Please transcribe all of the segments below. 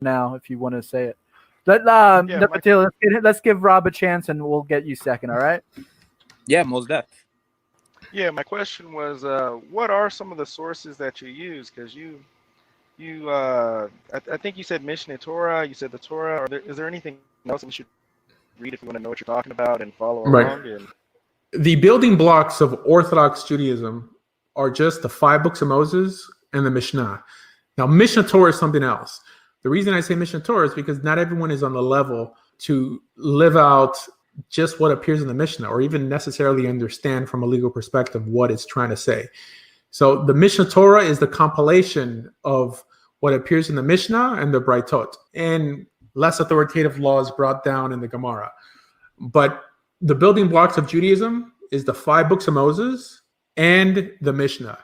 now if you want to say it. Let Yeah, number two. Let's give Rob a chance, and we'll get you second. All right. Yeah, most def. yeah. My question was, what are some of the sources that you use? Because I think you said Mishnah Torah. You said the Torah. Is there anything else that we should read if we want to know what you're talking about and follow Right. along? And The building blocks of Orthodox Judaism are just the 5 books of Moses and the Mishnah. Now, Mishnah Torah is something else. The reason I say Mishnah Torah is because not everyone is on the level to live out just what appears in the Mishnah or even necessarily understand from a legal perspective what it's trying to say. So the Mishnah Torah is the compilation of what appears in the Mishnah and the Braitot and less authoritative laws brought down in the Gemara. But the building blocks of Judaism is the 5 books of Moses and the Mishnah.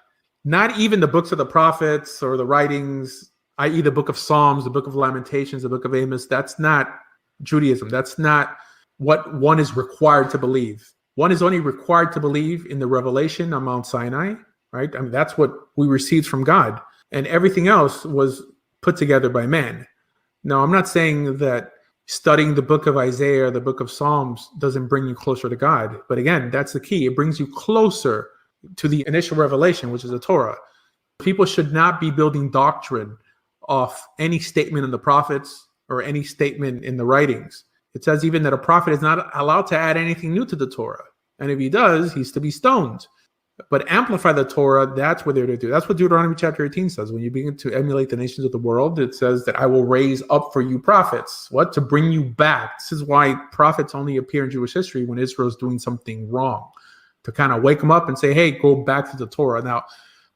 Not even the books of the prophets or the writings, i.e. the book of Psalms, the book of Lamentations, the book of Amos. That's not Judaism. That's not what one is required to believe. One is only required to believe in the revelation on Mount Sinai, right? I mean, that's what we received from God. And everything else was put together by man. Now, I'm not saying that studying the book of Isaiah or the book of Psalms doesn't bring you closer to God. But again, that's the key. It brings you closer to the initial revelation, which is the Torah. People should not be building doctrine off any statement in the prophets or any statement in the writings. It says even that a prophet is not allowed to add anything new to the Torah. And if he does, he's to be stoned. But amplify the Torah, that's what they're to do. That's what Deuteronomy chapter 18 says. When you begin to emulate the nations of the world, it says that I will raise up for you prophets. What? To bring you back. This is why prophets only appear in Jewish history when Israel's doing something wrong. To kind of wake them up and say, hey, go back to the Torah. Now,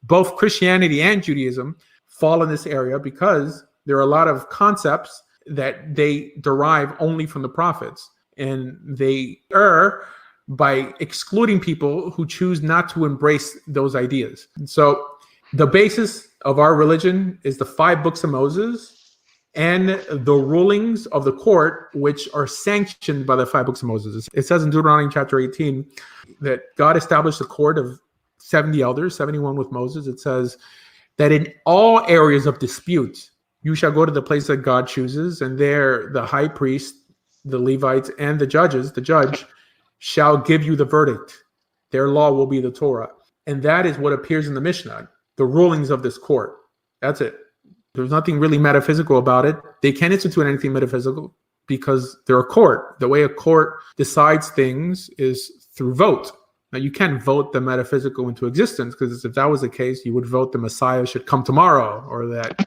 both Christianity and Judaism fall in this area because there are a lot of concepts that they derive only from the prophets. And they err by excluding people who choose not to embrace those ideas. And so the basis of our religion is the 5 books of Moses and the rulings of the court, which are sanctioned by the 5 books of Moses. It says in Deuteronomy chapter 18 that God established a court of 70 elders, 71 with Moses. It says that in all areas of dispute, you shall go to the place that God chooses, and there the high priest, the Levites, and the judge, shall give you the verdict. Their law will be the Torah. And that is what appears in the Mishnah, the rulings of this court. That's it. There's nothing really metaphysical about it. They can't institute anything metaphysical because they're a court. The way a court decides things is through vote. Now, you can't vote the metaphysical into existence because if that was the case, you would vote the Messiah should come tomorrow or that,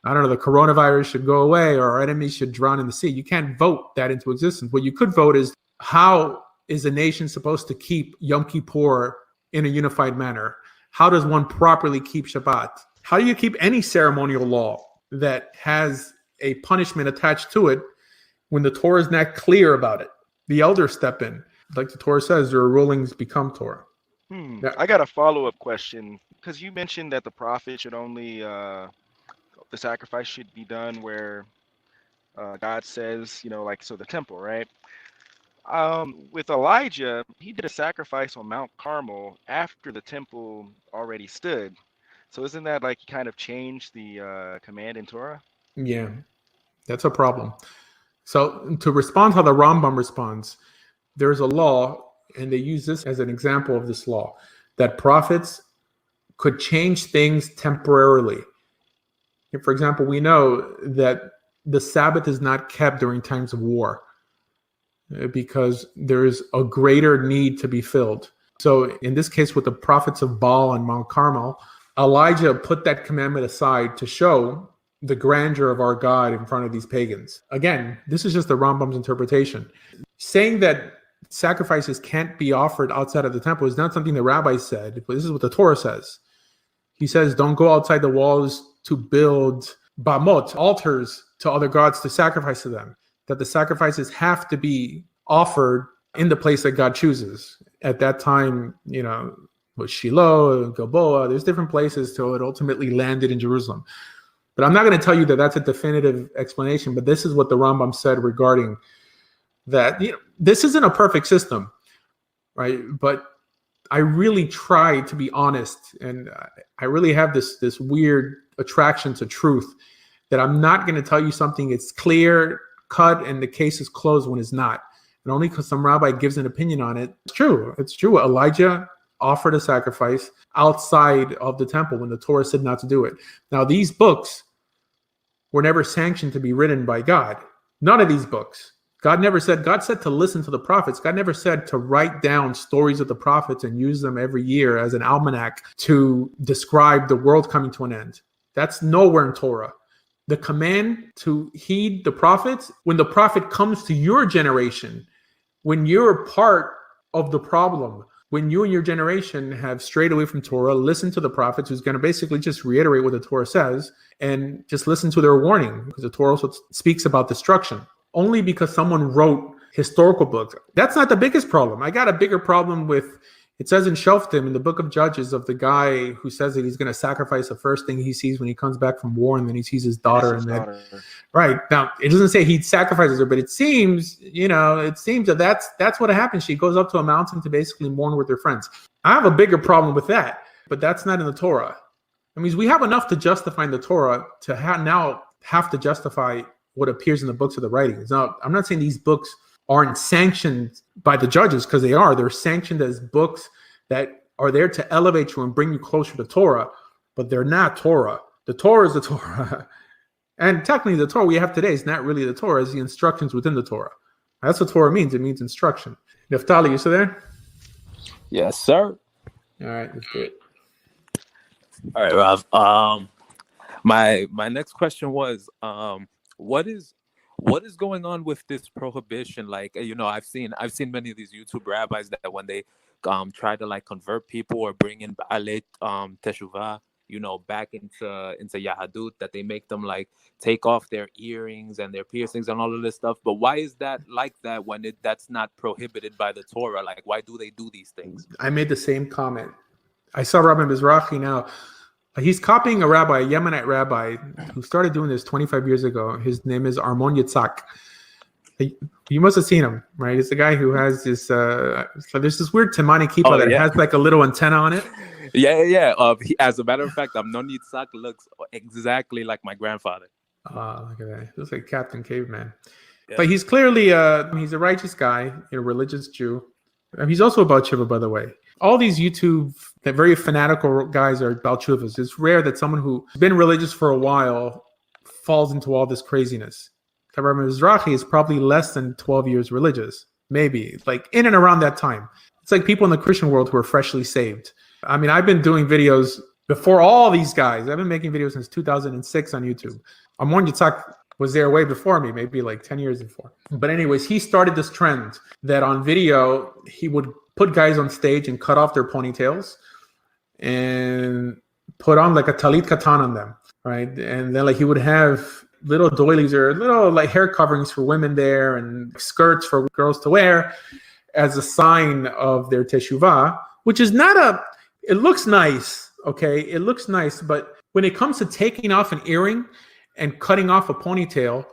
I don't know, the coronavirus should go away or our enemies should drown in the sea. You can't vote that into existence. What you could vote is how is a nation supposed to keep Yom Kippur in a unified manner? How does one properly keep Shabbat? How do you keep any ceremonial law that has a punishment attached to it when the Torah is not clear about it? The elders step in. Like the Torah says, their rulings become Torah. I got a follow-up question because you mentioned that the prophet should only, the sacrifice should be done where God says, so the temple, right? With Elijah, he did a sacrifice on Mount Carmel after the temple already stood. So isn't that like he kind of changed the command in Torah? Yeah, that's a problem. So to respond how the Rambam responds, there's a law, and they use this as an example of this law, that prophets could change things temporarily. For example, we know that the Sabbath is not kept during times of war because there is a greater need to be filled. So in this case, with the prophets of Baal on Mount Carmel, Elijah put that commandment aside to show the grandeur of our God in front of these pagans. Again, this is just the Rambam's interpretation. Saying that sacrifices can't be offered outside of the temple is not something the rabbi said, but this is what the Torah says. He says, don't go outside the walls to build bamot, altars to other gods to sacrifice to them. That the sacrifices have to be offered in the place that God chooses. At that time, with Shiloh, Gilboa, there's different places till it ultimately landed in Jerusalem. But I'm not going to tell you that that's a definitive explanation, but this is what the Rambam said regarding that. This isn't a perfect system, right? But I really try to be honest, and I really have this weird attraction to truth. that I'm not going to tell you something it's clear cut and the case is closed when it's not. And only because some rabbi gives an opinion on it. It's true. It's true. Elijah offered a sacrifice outside of the temple when the Torah said not to do it. Now, these books were never sanctioned to be written by God. None of these books. God said to listen to the prophets. God never said to write down stories of the prophets and use them every year as an almanac to describe the world coming to an end. That's nowhere in Torah. The command to heed the prophets, when the prophet comes to your generation, when you're part of the problem, when you and your generation have strayed away from Torah, listen to the prophets, who's going to basically just reiterate what the Torah says and just listen to their warning, because the Torah also speaks about destruction. Only because someone wrote historical books. That's not the biggest problem. I got a bigger problem with, it says in Shoftim in the book of Judges of the guy who says that he's going to sacrifice the first thing he sees when he comes back from war, and then he sees his daughter. Right. Now, it doesn't say he sacrifices her, but it seems that that's what happens. She goes up to a mountain to basically mourn with her friends. I have a bigger problem with that, but that's not in the Torah. That means we have enough to justify in the Torah to now have to justify what appears in the books of the writings. Now, I'm not saying these books aren't sanctioned by the judges, because they are. They're sanctioned as books that are there to elevate you and bring you closer to Torah, but they're not Torah. The Torah is the Torah. And technically, the Torah we have today is not really the Torah, it's the instructions within the Torah. That's what Torah means. It means instruction. Naftali, you still there? Yes, sir. All right, let's do it. All right, Rav. My next question was, what is going on with this prohibition? Like, I've seen many of these YouTube rabbis that when they try to like convert people or bring in Ba'alei Teshuvah, back into Yahadut, that they make them like take off their earrings and their piercings and all of this stuff. But why is that like that when that's not prohibited by the Torah? Like, why do they do these things? I made the same comment. I saw Rabbi Mizrahi now. He's copying a rabbi, a Yemenite rabbi, who started doing this 25 years ago. His name is Armon Yitzhak. You must have seen him, right? It's the guy who has this, so there's this weird Timani kippah has like a little antenna on it. Yeah. As a matter of fact, Amnon Yitzhak looks exactly like my grandfather. Look at that. He looks like Captain Caveman. Yeah. But he's clearly, he's a righteous guy, a religious Jew. He's also about Shiva, by the way. All these YouTube, that very fanatical guys are about Shuvas. It's rare that someone who's been religious for a while falls into all this craziness. Rabbi Mizrahi is probably less than 12 years religious, maybe, like in and around that time. It's like people in the Christian world who are freshly saved. I mean, I've been doing videos before all these guys. I've been making videos since 2006 on YouTube. Amon Yitzhak was there way before me, maybe like 10 years before. But anyways, he started this trend that on video, he would put guys on stage and cut off their ponytails and put on like a talit katan on them, right? And then like he would have little doilies or little like hair coverings for women there and skirts for girls to wear as a sign of their teshuvah, which is it looks nice, okay? It looks nice, but when it comes to taking off an earring and cutting off a ponytail,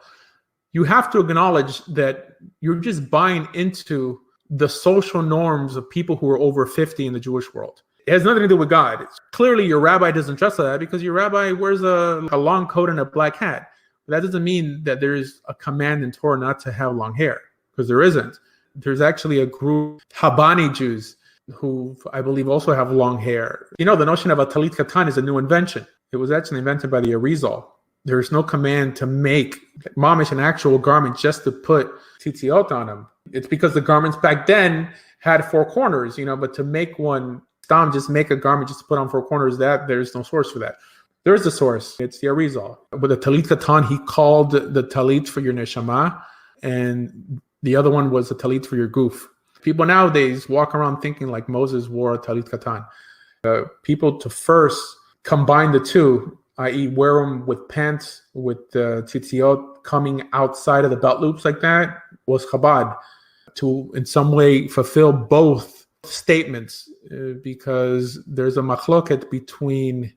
you have to acknowledge that you're just buying into the social norms of people who are over 50 in the Jewish world. It has nothing to do with God. Clearly, your rabbi doesn't trust that because your rabbi wears a long coat and a black hat. But that doesn't mean that there's a command in Torah not to have long hair, because there isn't. There's actually a group, Habani Jews, who I believe also have long hair. The notion of a talit katan is a new invention. It was actually invented by the Arizal. There's no command to make mamish an actual garment just to put tzitziot on them. It's because the garments back then had four corners, but to make one, just make a garment just to put on four corners, there's no source for that. There's a source. It's the Arizal. With the talit katan, he called the talit for your neshama, and the other one was a talit for your goof. People nowadays walk around thinking like Moses wore a talit katan. People to first combine the two, i.e. wear them with pants, with the tzitziot coming outside of the belt loops like that, was Chabad, to in some way fulfill both statements, because there's a machloket between,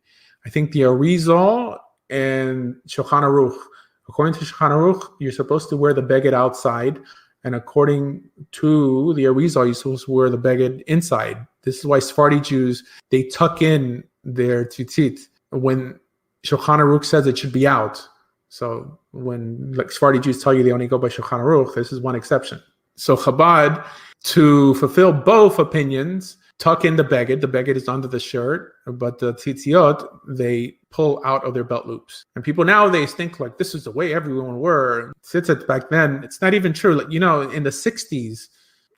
I think, the Arizal and Shulchan Aruch. According to Shulchan Aruch, you're supposed to wear the beged outside, and according to the Arizal, you're supposed to wear the beged inside. This is why Sephardi Jews, they tuck in their tzitzit when Shulchan Aruch says it should be out. So when like Sephardi Jews tell you they only go by Shulchan Aruch, this is one exception. So Chabad, to fulfill both opinions, tuck in the beged. The beged is under the shirt, but the tzitziot, they pull out of their belt loops. And people nowadays think like this is the way everyone were. Tzitzit back then, it's not even true. Like, in the 60s,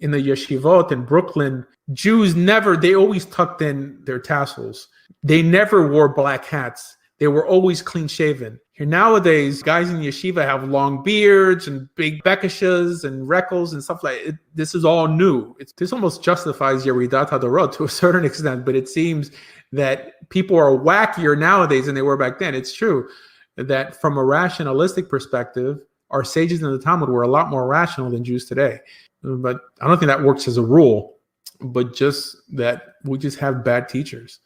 in the yeshivot in Brooklyn, Jews they always tucked in their tassels. They never wore black hats. They were always clean shaven. Here nowadays, guys in yeshiva have long beards and big bekishas and reckles and stuff like it. This is all new. This almost justifies Yeridat HaDorot to a certain extent, but it seems that people are wackier nowadays than they were back then. It's true that from a rationalistic perspective, our sages in the Talmud were a lot more rational than Jews today. But I don't think that works as a rule, but just that we just have bad teachers.